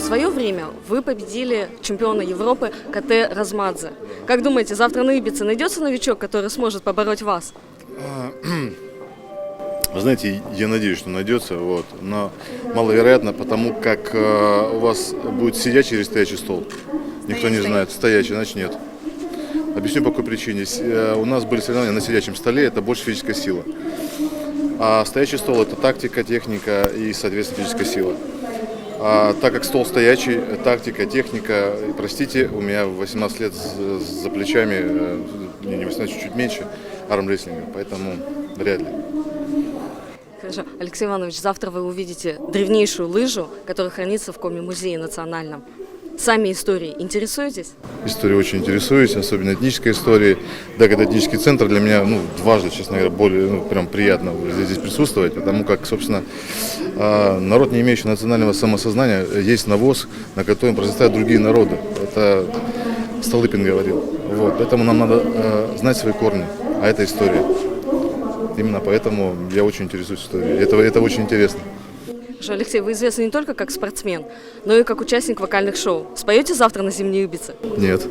свое время вы победили чемпиона Европы КТ Размадзе. Как думаете, завтра на Ибице найдется новичок, который сможет побороть вас? Вы знаете, я надеюсь, что найдется, но маловероятно, потому как у вас будет сидячий или стоячий стол. Никто не знает. Стоячий, значит нет. Объясню по какой причине. У нас были соревнования на сидячем столе, это больше физическая сила. А стоячий стол – это тактика, техника и, соответственно, физическая сила. А так как стол стоячий, тактика, техника, простите, у меня 18 лет за плечами, не 18, чуть-чуть меньше, армрестлинга, поэтому вряд ли. Хорошо. Алексей Иванович, завтра вы увидите древнейшую лыжу, которая хранится в Коми-музее национальном. Сами истории интересуетесь? Историей очень интересуюсь, особенно этнической историей. Да, когда этнический центр для меня, дважды, честно говоря, более, прям приятно здесь присутствовать, потому как, собственно, народ, не имеющий национального самосознания, есть навоз, на котором произрастают другие народы. Это Столыпин говорил. Поэтому нам надо знать свои корни, а это история. Именно поэтому я очень интересуюсь историей. Это очень интересно. Алексей, вы известны не только как спортсмен, но и как участник вокальных шоу. Споете завтра на Зимней Ибице? Нет.